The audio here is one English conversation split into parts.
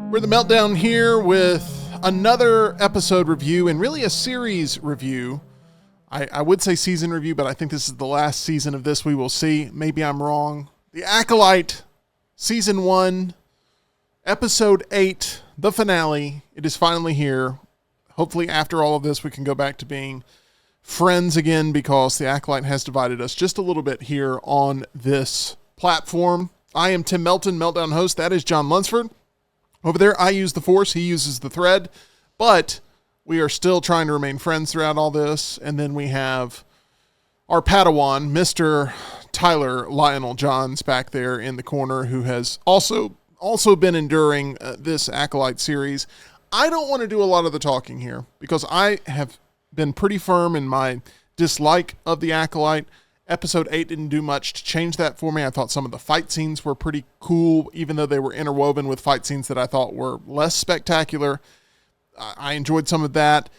We're the Meltdown here with another episode review and really a series review. I would say season review, but I think this is the last season of this. We will see. Maybe I'm wrong. The Acolyte, Season 1, Episode 8, the finale. It is finally here. Hopefully after all of this, we can go back to being friends again because the Acolyte has divided us just a little bit here on this platform. I am Tim Melton, Meltdown host. That is John Lunsford. Over there, I use the Force. He uses the thread. But we are still trying to remain friends throughout all this. And then we have our Padawan, Mr. Tyler Lionel Johns, back there in the corner, who has also been enduring this Acolyte series. I don't want to do a lot of the talking here because I have been pretty firm in my dislike of the Acolyte. Episode 8 didn't do much to change that for me. I thought some of the fight scenes were pretty cool, even though they were interwoven with fight scenes that I thought were less spectacular. I enjoyed some of that.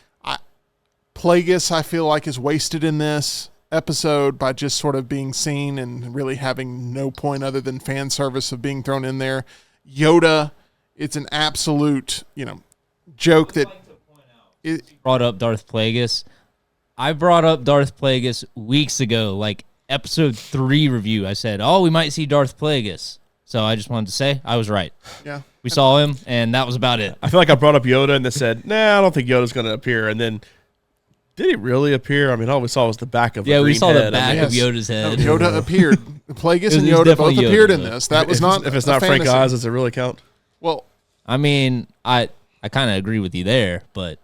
Plagueis, I feel like, is wasted in this episode by just sort of being seen and really having no point other than fan service of being thrown in there. Yoda, it's an absolute, joke that... Brought up Darth Plagueis. I brought up Darth Plagueis weeks ago, like episode 3 review. I said, we might see Darth Plagueis. So I just wanted to say I was right. Yeah. We saw him, and that was about it. I feel like I brought up Yoda, and they said, nah, I don't think Yoda's going to appear. And then, did he really appear? I mean, all we saw was the back of we saw head. the back of Yoda's head. No, Yoda appeared. Plagueis and Yoda both Yoda, appeared in this. That was not If it's not Frank Oz, does it really count? Well, I mean, I kind of agree with you there, but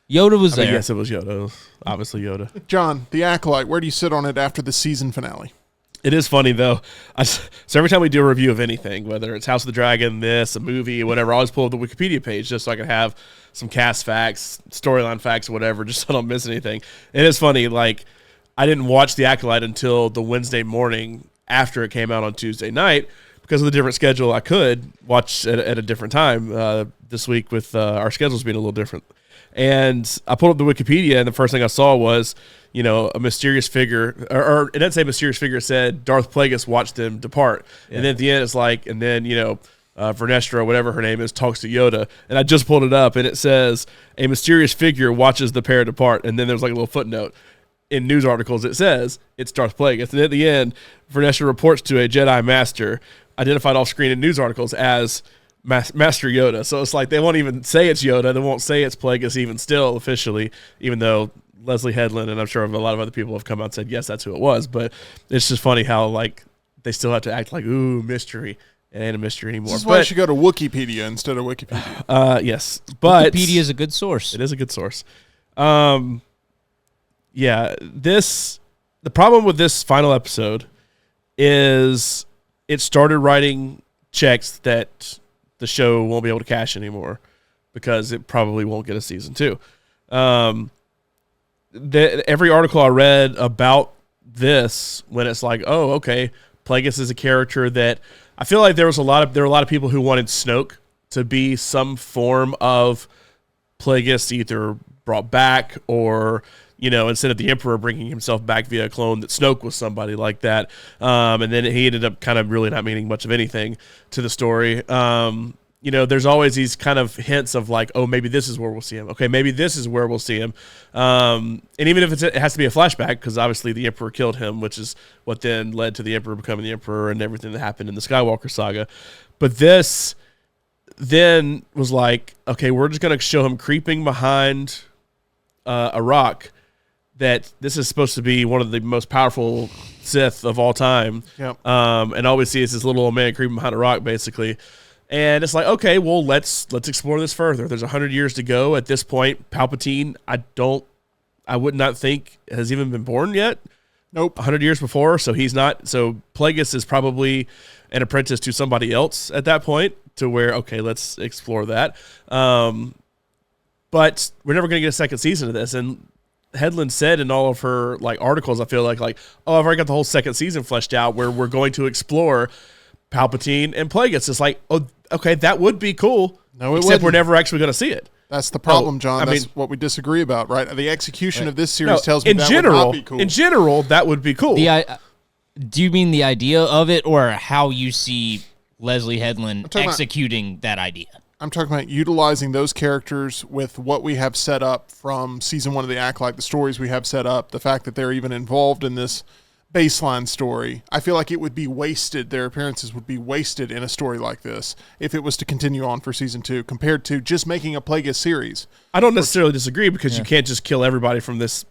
Yoda was there. Yes, it was Yoda. It was obviously Yoda. John, the Acolyte, where do you sit on it after the season finale? It is funny, though. So every time we do a review of anything, whether it's House of the Dragon, this, a movie, whatever, I always pull up the Wikipedia page just so I can have some cast facts, storyline facts, whatever, just so I don't miss anything. It is funny, like, I didn't watch The Acolyte until the Wednesday morning after it came out on Tuesday night. Because of the different schedule, I could watch at a different time this week with our schedules being a little different. And I pulled up the Wikipedia, and the first thing I saw was, a mysterious figure, or it didn't say mysterious figure, it said Darth Plagueis watched them depart. Yeah. And then at the end, it's like, and then, Vernestra, whatever her name is, talks to Yoda. And I just pulled it up, and it says, a mysterious figure watches the pair depart. And then there's like a little footnote. In news articles, it says it's Darth Plagueis. And at the end, Vernestra reports to a Jedi Master, identified off screen in news articles as Master Yoda. So it's like they won't even say it's Yoda. They won't say it's Plagueis even still officially, even though Leslie Headland and I'm sure a lot of other people have come out and said, yes, that's who it was. But it's just funny how like they still have to act like, ooh, mystery. It ain't a mystery anymore. This is why you should go to Wikipedia instead of Wikipedia. Yes. But Wikipedia is a good source. It is a good source. The problem with this final episode is it started writing checks that the show won't be able to cash anymore because it probably won't get a season 2. Every article I read about this, when it's like, oh, okay, Plagueis is a character that I feel like there were a lot of people who wanted Snoke to be some form of Plagueis, either brought back or instead of the Emperor bringing himself back via a clone, that Snoke was somebody like that. And then he ended up kind of really not meaning much of anything to the story. There's always these kind of hints of like, oh, maybe this is where we'll see him. Okay, maybe this is where we'll see him. And even if it has to be a flashback, because obviously the Emperor killed him, which is what then led to the Emperor becoming the Emperor and everything that happened in the Skywalker saga. But this then was like, okay, we're just going to show him creeping behind a rock, that this is supposed to be one of the most powerful Sith of all time. Yep. And all we see is this little old man creeping behind a rock, basically. And it's like, okay, well, let's explore this further. There's 100 years to go. At this point, Palpatine, I would not think has even been born yet. Nope. 100 years before, so he's not. So Plagueis is probably an apprentice to somebody else at that point, to where, okay, let's explore that. But we're never going to get a second season of this. And Headland said in all of her articles, I feel like, oh, I've already got the whole second season fleshed out where we're going to explore Palpatine and Plagueis. It's like, oh, okay, that would be cool. No, it except wouldn't. We're never actually going to see it. That's the problem, John. That's what we disagree about, right? The execution of this series tells me that would not be cool. In general, that would be cool. Do you mean the idea of it, or how you see Leslie Headland executing that idea? I'm talking about utilizing those characters with what we have set up from season 1 of the Acolyte, the stories we have set up, the fact that they're even involved in this baseline story. I feel like it would be wasted. Their appearances would be wasted in a story like this if it was to continue on for season 2 compared to just making a Plagueis series. I don't necessarily disagree because you can't just kill everybody from this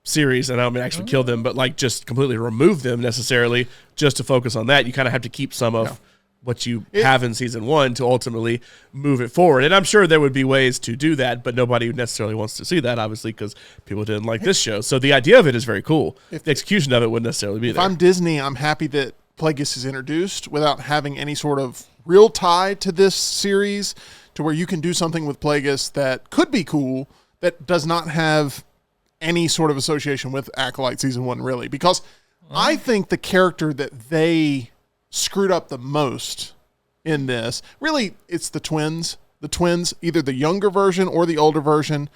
series, and I don't mean actually kill them, but like just completely remove them necessarily just to focus on that. You kind of have to keep some of what you have in season 1 to ultimately move it forward. And I'm sure there would be ways to do that, but nobody necessarily wants to see that, obviously, because people didn't like this show. So the idea of it is very cool. If the execution of it wouldn't necessarily be there. If I'm Disney, I'm happy that Plagueis is introduced without having any sort of real tie to this series, to where you can do something with Plagueis that could be cool, that does not have any sort of association with Acolyte season 1, really. Because I think the character that they screwed up the most in this, really, it's the twins. The twins, either the younger version or the older version,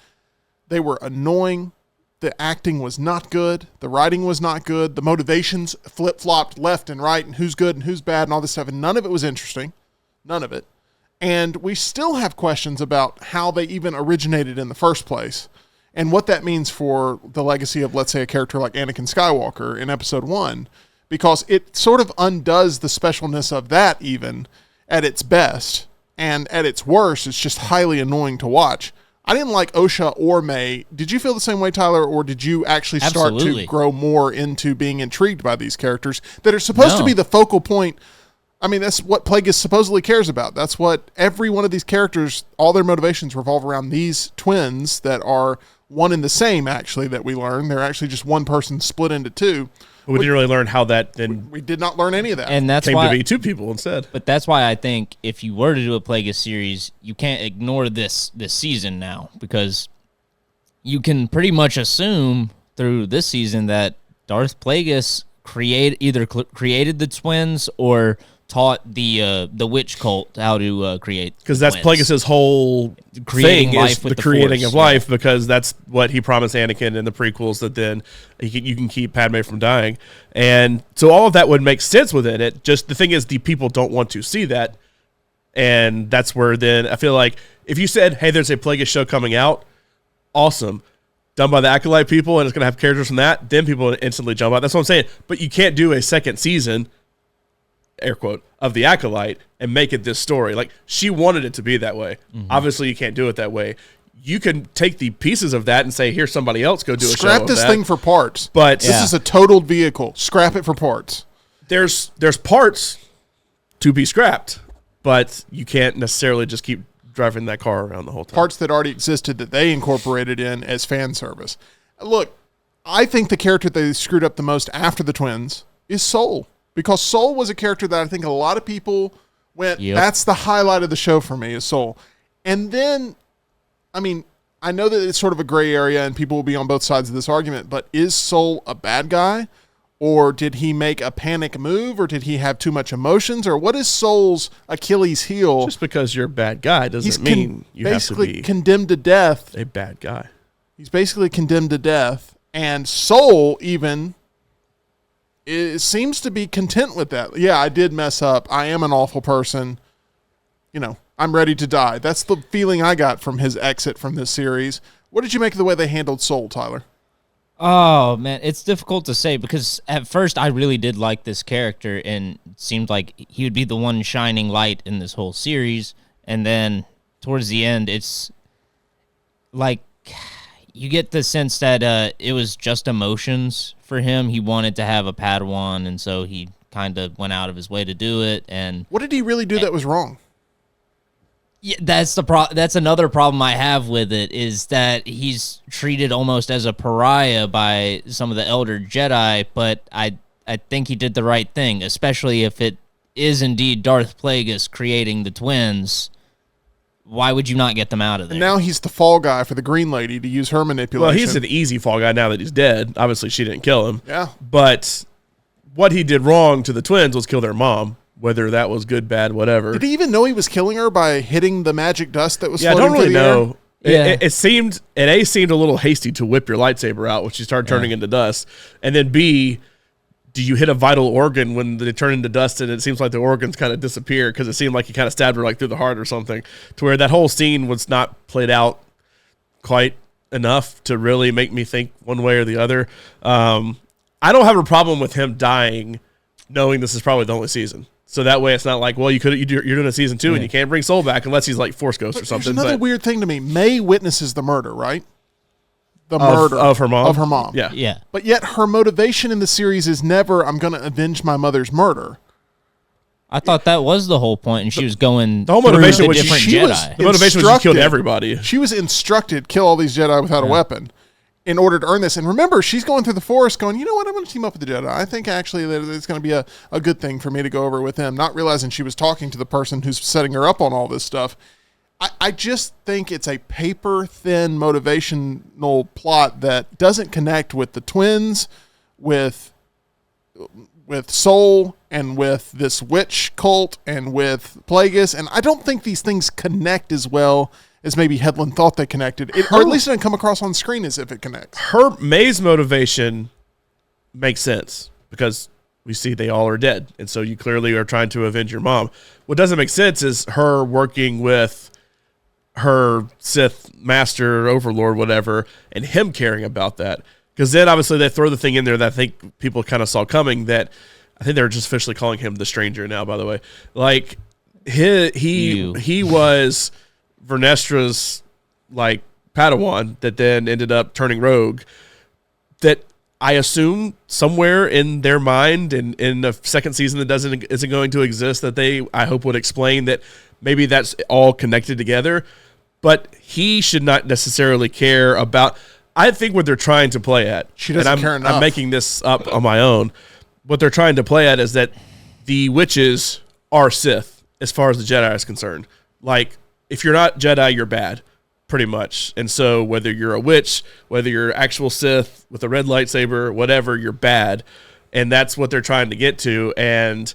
they were annoying. The acting was not good. The writing was not good. The motivations flip-flopped left and right, and who's good and who's bad and all this stuff, and none of it was interesting. None of it. And we still have questions about how they even originated in the first place and what that means for the legacy of, let's say, a character like Anakin Skywalker in episode 1. Because it sort of undoes the specialness of that even at its best. And at its worst, it's just highly annoying to watch. I didn't like Osha or May. Did you feel the same way, Tyler? Or did you actually start to grow more into being intrigued by these characters that are supposed to be the focal point? I mean, that's what Plagueis supposedly cares about. That's what every one of these characters, all their motivations revolve around these twins that are one and the same, actually, that we learn. They're actually just one person split into two. We didn't really learn how that then. We did not learn any of that. And that's came why, to be two people instead. But that's why I think if you were to do a Plagueis series, you can't ignore this season now, because you can pretty much assume through this season that Darth Plagueis created the twins or taught the witch cult how to create, because that's Plagueis' whole creating thing life is with the creating Force, of life, because that's what he promised Anakin in the prequels, that then you can keep Padme from dying. And so all of that would make sense within it. Just the thing is, the people don't want to see that, and that's where then I feel like if you said, hey, there's a Plagueis show coming out, awesome, done by the Acolyte people, and it's going to have characters from that, then people would instantly jump out. That's what I'm saying. But you can't do a second season, air quote, of the Acolyte and make it this story. Like, she wanted it to be that way. Mm-hmm. Obviously, you can't do it that way. You can take the pieces of that and say, here, somebody else go do a show. Scrap this thing for parts. But this is a totaled vehicle. Scrap it for parts. There's parts to be scrapped, but you can't necessarily just keep driving that car around the whole time. Parts that already existed that they incorporated in as fan service. Look, I think the character they screwed up the most after the twins is Soul. Because Soul was a character that I think a lot of people went, that's the highlight of the show for me, is Soul. And then, I mean, I know that it's sort of a gray area and people will be on both sides of this argument, but is Soul a bad guy? Or did he make a panic move? Or did he have too much emotions? Or what is Soul's Achilles heel? Just because you're a bad guy doesn't mean you have to be condemned to death. A bad guy. He's basically condemned to death. And Soul even... it seems to be content with that. Yeah, I did mess up. I am an awful person. You know, I'm ready to die. That's the feeling I got from his exit from this series. What did you make of the way they handled Soul, Tyler? Oh, man, it's difficult to say, because at first I really did like this character, and it seemed like he would be the one shining light in this whole series. And then towards the end, it's like you get the sense that it was just emotions for him. He wanted to have a Padawan, and so he kind of went out of his way to do it. And what did he really do that was wrong? Yeah, that's another problem I have with it, is that he's treated almost as a pariah by some of the elder Jedi, but I think he did the right thing, especially if it is indeed Darth Plagueis creating the twins. Why would you not get them out of there? And now he's the fall guy for the Green Lady to use her manipulation. Well, he's an easy fall guy now that he's dead. Obviously, she didn't kill him. Yeah. But what he did wrong to the twins was kill their mom, whether that was good, bad, whatever. Did he even know he was killing her by hitting the magic dust that was floating floating through the air? I don't really know. Yeah. It seemed a little hasty to whip your lightsaber out when she started turning into dust. And then B, do you hit a vital organ when they turn into dust and it seems like the organs kind of disappear because it seemed like he kind of stabbed her like through the heart or something, to where that whole scene was not played out quite enough to really make me think one way or the other. I don't have a problem with him dying knowing this is probably the only season. So that way it's not like, well, you're doing a season 2 and you can't bring Soul back unless he's like Force Ghost or something. There's another weird thing to me. May witnesses the murder, right? The murder of her mom. Of her mom. Yeah. Yeah. But yet her motivation in the series is never, I'm going to avenge my mother's murder. I thought that was the whole point, and she was going the whole motivation through the was different she Jedi. was The motivation was she killed everybody. She was instructed, kill all these Jedi without a weapon in order to earn this. And remember, she's going through the forest going, you know what, I'm going to team up with the Jedi. I think actually that it's going to be a good thing for me to go over with him, not realizing she was talking to the person who's setting her up on all this stuff. I just think it's a paper-thin motivational plot that doesn't connect with the twins, with Soul, and with this witch cult, and with Plagueis. And I don't think these things connect as well as maybe Hedlund thought they connected. Or at least it didn't come across on screen as if it connects. Her May's motivation makes sense because we see they all are dead. And so you clearly are trying to avenge your mom. What doesn't make sense is her working with her Sith master, overlord, whatever, and him caring about that. Because then obviously they throw the thing in there that I think people kind of saw coming, that I think they're just officially calling him the Stranger now, by the way. Like he was Vernestra's like Padawan that then ended up turning rogue, that I assume somewhere in their mind and in the second season that isn't going to exist, that I hope would explain that maybe that's all connected together. But he should not necessarily care about. I think what they're trying to play at, she doesn't care enough. I'm making this up on my own. What they're trying to play at is that the witches are Sith as far as the Jedi is concerned. Like, if you're not Jedi, you're bad, pretty much. And so whether you're a witch, whether you're actual Sith with a red lightsaber, whatever, you're bad. And that's what they're trying to get to. And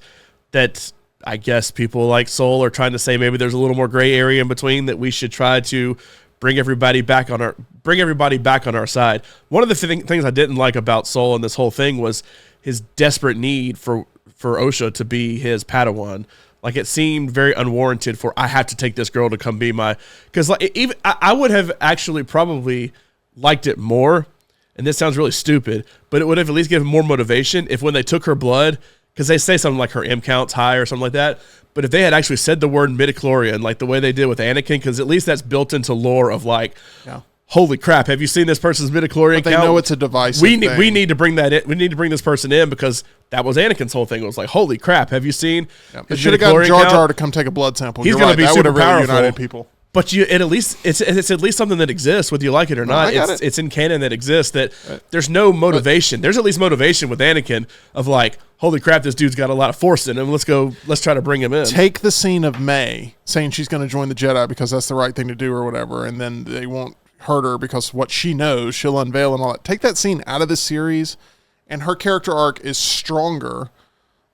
that, I guess people like Soul are trying to say maybe there's a little more gray area in between, that we should try to bring everybody back on our side. One of the things I didn't like about Soul and this whole thing was his desperate need for Osha to be his Padawan. Like, it seemed very unwarranted for, I have to take this girl to come be my, because like even I would have actually probably liked it more, and this sounds really stupid, but it would have at least given more motivation if when they took her blood, because they say something like her M count's high or something like that, but if they had actually said the word midichlorian like the way they did with Anakin, because at least that's built into lore of like, holy crap, have you seen this person's midichlorian count? They know it's a device. We need to bring that in. We need to bring this person in, because that was Anakin's whole thing. It was like, holy crap, have you seen? It should have gotten Jar Jar to come take a blood sample. He's going to be that super really powerful. United people. But at least it's at least something that exists, whether you like it or not. It's in canon that exists. That there's no motivation. There's at least motivation with Anakin of like, holy crap, this dude's got a lot of force in him. Let's try to bring him in. Take the scene of May saying she's going to join the Jedi because that's the right thing to do or whatever, and then they won't hurt her because what she knows she'll unveil and all that. Take that scene out of the series, and her character arc is stronger.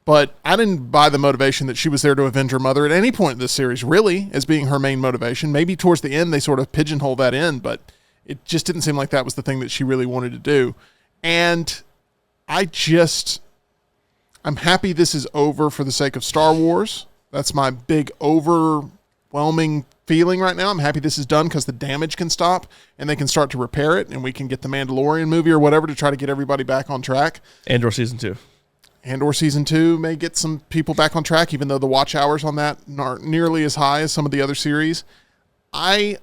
But I didn't buy the motivation that she was there to avenge her mother at any point in this series, really, as being her main motivation. Maybe towards the end they sort of pigeonhole that in, but it just didn't seem like that was the thing that she really wanted to do. And I'm happy this is over for the sake of Star Wars. That's my big overwhelming feeling right now. I'm happy this is done because the damage can stop and they can start to repair it, and we can get the Mandalorian movie or whatever to try to get everybody back on track. Andor Season 2. Andor Season 2 may get some people back on track, even though the watch hours on that aren't nearly as high as some of the other series. I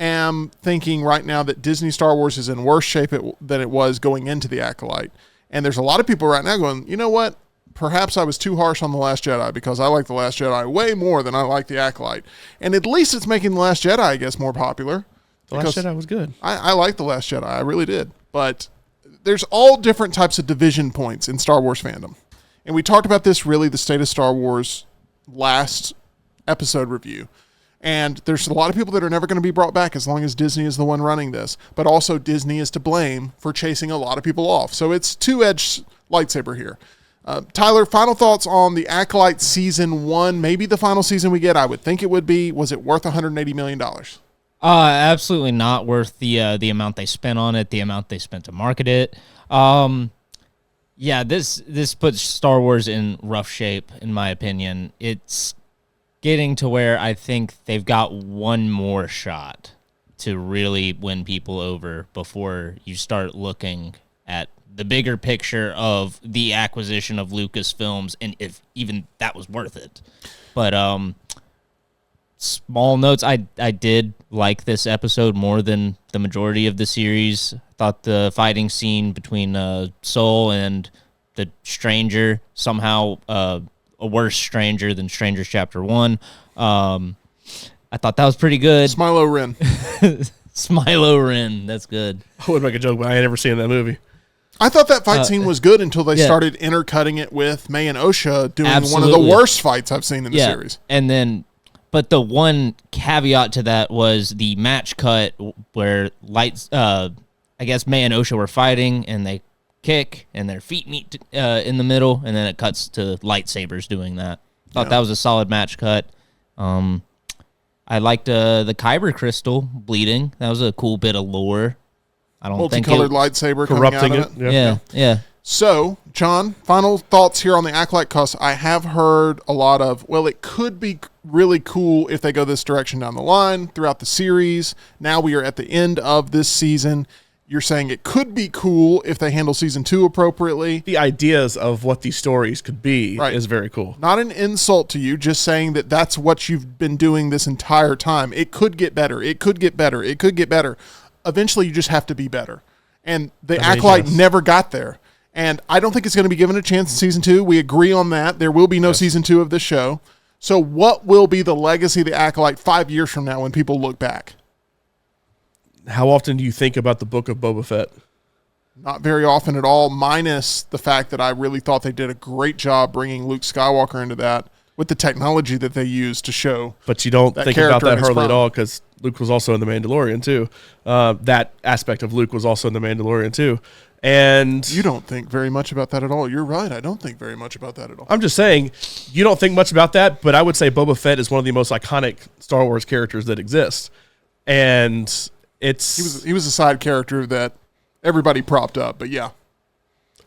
am thinking right now that Disney Star Wars is in worse shape than it was going into The Acolyte. And there's a lot of people right now going, you know what? Perhaps I was too harsh on The Last Jedi because I like The Last Jedi way more than I like The Acolyte. And at least it's making The Last Jedi, I guess, more popular. The Last Jedi was good. I like The Last Jedi. I really did. But there's all different types of division points in Star Wars fandom. And we talked about this, really, the state of Star Wars last episode review. And there's a lot of people that are never going to be brought back as long as Disney is the one running this. But also Disney is to blame for chasing a lot of people off. So it's two-edged lightsaber here. Tyler, final thoughts on the Acolyte Season 1, maybe the final season we get. I would think it would be. Was it worth $180 million? Absolutely not worth the amount they spent on it, the amount they spent to market it. Yeah, this puts Star Wars in rough shape, in my opinion. It's getting to where I think they've got one more shot to really win people over before you start looking at the bigger picture of the acquisition of Lucasfilms, and if even that was worth it. But small notes, I did like this episode more than the majority of the series. I thought the fighting scene between Soul and the Stranger, somehow a worse Stranger than Strangers Chapter 1. I thought that was pretty good. Smilo Ren. Smilo Ren, that's good. I would make a joke, but I ain't never seen that movie. I thought that fight scene was good until they started intercutting it with May and Osha doing one of the worst fights I've seen in the series. And then, but the one caveat to that was the match cut where I guess May and Osha were fighting and they kick and their feet meet in the middle, and then it cuts to lightsabers doing that. Thought that was a solid match cut. I liked the Kyber crystal bleeding. That was a cool bit of lore. I don't think multicolored lightsaber corrupting coming out it. of it. Yeah. So, John, final thoughts here on the Acolyte, because I have heard a lot of, well, it could be really cool if they go this direction down the line throughout the series. Now we are at the end of this season. You're saying it could be cool if they handle season 2 appropriately. The ideas of what these stories could be is very cool. Not an insult to you, just saying that that's what you've been doing this entire time. It could get better. It could get better. It could get better. Eventually, you just have to be better. And the Acolyte never got there. And I don't think it's going to be given a chance in season 2. We agree on that. There will be no season 2 of this show. So what will be the legacy of the Acolyte 5 years from now when people look back? How often do you think about the Book of Boba Fett? Not very often at all, minus the fact that I really thought they did a great job bringing Luke Skywalker into that with the technology that they used to show. But you don't think about that hardly at all, because Luke was also in The Mandalorian too. That aspect of Luke was also in The Mandalorian too. And you don't think very much about that at all. You're right. I don't think very much about that at all. I'm just saying, you don't think much about that, but I would say Boba Fett is one of the most iconic Star Wars characters that exists. And he was a side character that everybody propped up, but yeah.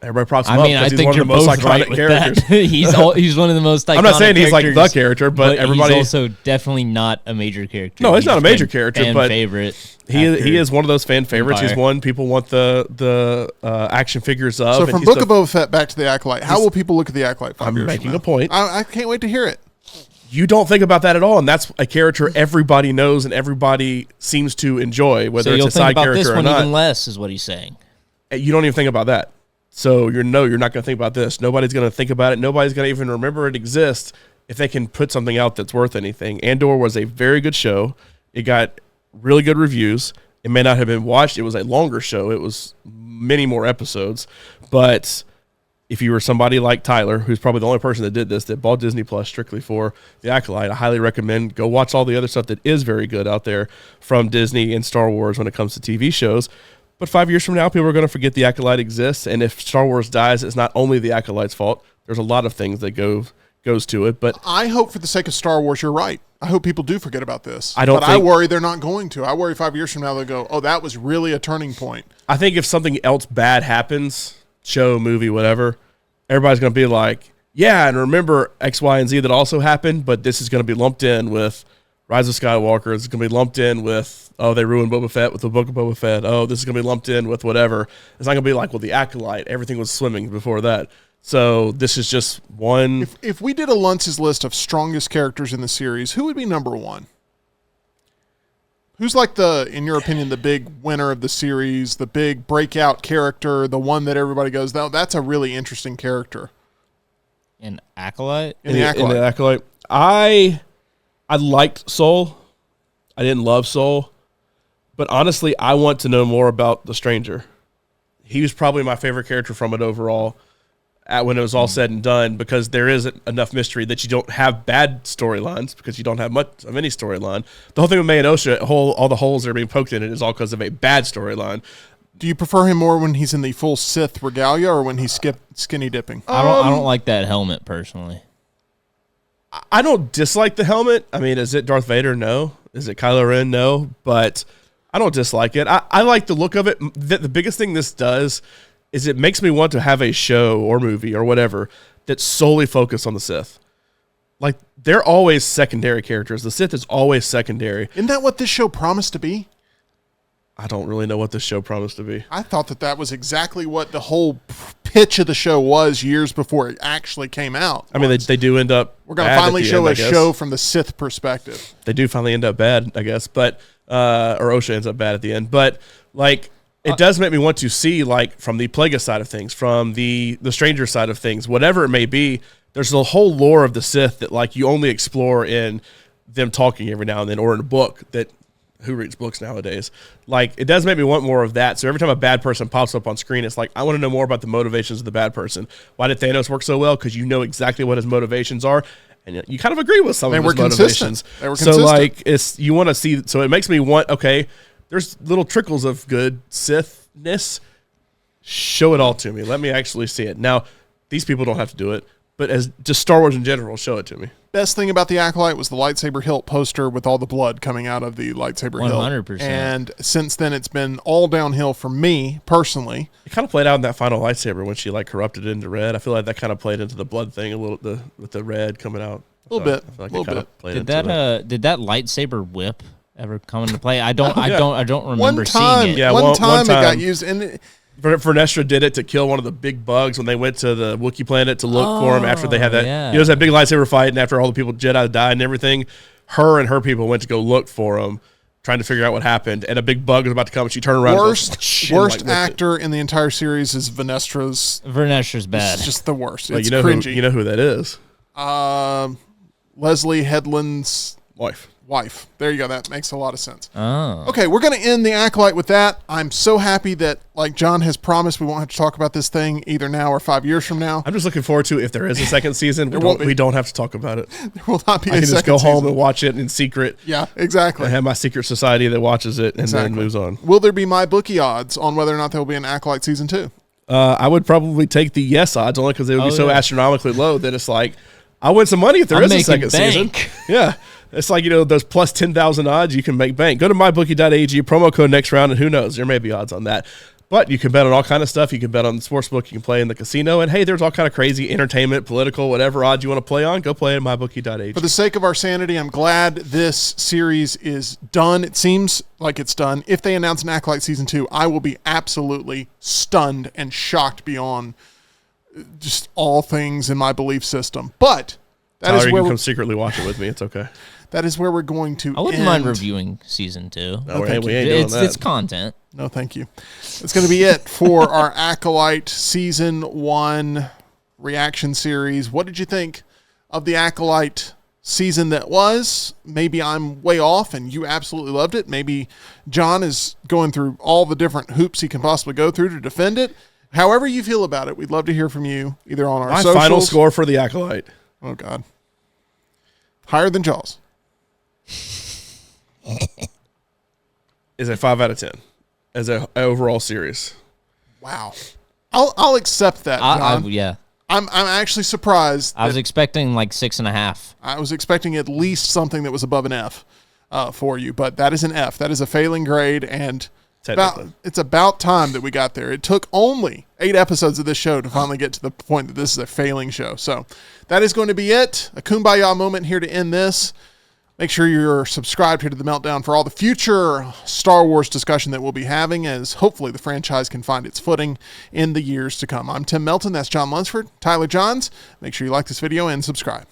Everybody props him up because he's one of the most iconic characters. he's one of the most iconic I'm not saying he's like the character, but everybody... He's also definitely not a major character. No, he's not a major character, but favorite he is one of those fan favorites. He's one people want the action figures of. So from Book of Boba Fett back to the Acolyte, how will people look at the Acolyte 5 years from now? I'm making a point. I can't wait to hear it. You don't think about that at all, and that's a character everybody knows and everybody seems to enjoy, whether it's a side character or not. Even less is what he's saying. You don't even think about that. So you're not going to think about this. Nobody's going to think about it. Nobody's going to even remember it exists if they can put something out that's worth anything. Andor was a very good show. It got really good reviews. It may not have been watched. It was a longer show. It was many more episodes. But if you were somebody like Tyler, who's probably the only person that did this, that bought Disney Plus strictly for The Acolyte, I highly recommend go watch all the other stuff that is very good out there from Disney and Star Wars when it comes to TV shows. But 5 years from now, people are going to forget The Acolyte exists. And if Star Wars dies, it's not only The Acolyte's fault. There's a lot of things that goes to it. But I hope for the sake of Star Wars, you're right. I hope people do forget about this. I worry they're not going to. I worry 5 years from now they'll go, oh, that was really a turning point. I think if something else bad happens, show, movie, whatever, everybody's going to be like, yeah, and remember X, Y, and Z that also happened, but this is going to be lumped in with Rise of Skywalker. It's going to be lumped in with, oh, they ruined Boba Fett with the Book of Boba Fett. Oh, this is going to be lumped in with whatever. It's not going to be like, well, The Acolyte, everything was swimming before that. So this is just one. If we did a Luntz's list of strongest characters in the series, who would be number one? Who's like in your opinion, the big winner of the series, the big breakout character, the one that everybody goes, that's a really interesting character? In Acolyte? In the Acolyte. I liked Soul. I didn't love Soul. But honestly, I want to know more about the Stranger. He was probably my favorite character from it overall when it was all said and done, because there isn't enough mystery that you don't have bad storylines, because you don't have much of any storyline. The whole thing with May and Osha, all the holes that are being poked in it is all because of a bad storyline. Do you prefer him more when he's in the full Sith regalia or when he's skinny dipping? I don't like that helmet personally. I don't dislike the helmet. I mean, is it Darth Vader? No. Is it Kylo Ren? No. But I don't dislike it. I like the look of it. The biggest thing this does is it makes me want to have a show or movie or whatever that's solely focused on the Sith. Like, they're always secondary characters. The Sith is always secondary. Isn't that what this show promised to be? I don't really know what this show promised to be. I thought that was exactly what the whole pitch of the show was years before it actually came out. I mean, they do end up. We're going to finally show a show from the Sith perspective. They do finally end up bad, I guess, but or Osha ends up bad at the end. But like, it does make me want to see, like, from the Plagueis side of things, from the Stranger side of things, whatever it may be. There's the whole lore of the Sith that, like, you only explore in them talking every now and then, or in a book that. Who reads books nowadays? Like, it does make me want more of that. So every time a bad person pops up on screen, it's like, I want to know more about the motivations of the bad person. Why did Thanos work so well? Because you know exactly what his motivations are, and you kind of agree with some of his motivations. They were consistent. So, like, you want to see. So it makes me want. Okay, there's little trickles of good Sithness. Show it all to me. Let me actually see it. Now, these people don't have to do it, but as just Star Wars in general, show it to me. Best thing about the Acolyte was the lightsaber hilt poster with all the blood coming out of the lightsaber 100%. hilt. And since then, it's been all downhill for me personally. It kind of played out in that final lightsaber when she, like, corrupted it into red. I feel like that kind of played into the blood thing a little, with the red coming out. A little bit. Like a little bit. Did that lightsaber whip ever come into play? I don't remember seeing it. Yeah, one time it got used, and Vernestra did it to kill one of the big bugs when they went to the Wookiee planet to look for him after they had that. Yeah. You know, it was that big lightsaber fight, and after all the people Jedi died and everything, her and her people went to go look for him, trying to figure out what happened. And a big bug was about to come, and she turned around. Worst actor in the entire series is Vernestra's. Vernestra's bad. It's just the worst. But it's cringy. You know who that is? Leslie Headland's wife. There you go. That makes a lot of sense. Oh. Okay, we're going to end the Acolyte with that. I'm so happy that, like John has promised, we won't have to talk about this thing either now or 5 years from now. I'm just looking forward to, if there is a second season, we don't have to talk about it. There will not be I a can second just go season. home and watch it in secret. Yeah, exactly. I have my secret society that watches it and then moves on. Will there be my bookie odds on whether or not there will be an Acolyte season 2? I would probably take the yes odds, only because they would be so astronomically low that it's like, I'll win some money if there is a second season. Yeah. It's like, those plus 10,000 odds, you can make bank. Go to mybookie.ag, promo code next round, and who knows, there may be odds on that. But you can bet on all kind of stuff. You can bet on the sportsbook. You can play in the casino. And, hey, there's all kind of crazy entertainment, political, whatever odds you want to play on. Go play at mybookie.ag. For the sake of our sanity, I'm glad this series is done. It seems like it's done. If they announce an Acolyte Season 2, I will be absolutely stunned and shocked beyond just all things in my belief system. But that is where you can come secretly watch it with me. It's okay. That is where we're going to I wouldn't mind reviewing season 2. No, we ain't doing that. It's content. No, thank you. That's going to be it for our Acolyte Season 1 reaction series. What did you think of the Acolyte season that was? Maybe I'm way off and you absolutely loved it. Maybe John is going through all the different hoops he can possibly go through to defend it. However you feel about it, we'd love to hear from you, either on our socials. My final score for the Acolyte. Oh, God. Higher than Jaws. Is a 5 out of 10 as an overall series. Wow. I'll accept that, John. Yeah. I'm actually surprised. I was expecting like 6.5. I was expecting at least something that was above an F for you, but that is an F. That is a failing grade, and it's about time that we got there. It took only 8 episodes of this show to finally get to the point that this is a failing show. So that is going to be it. A kumbaya moment here to end this. Make sure you're subscribed here to The Meltdown for all the future Star Wars discussion that we'll be having, as hopefully the franchise can find its footing in the years to come. I'm Tim Melton. That's John Lunsford. Tyler Johns. Make sure you like this video and subscribe.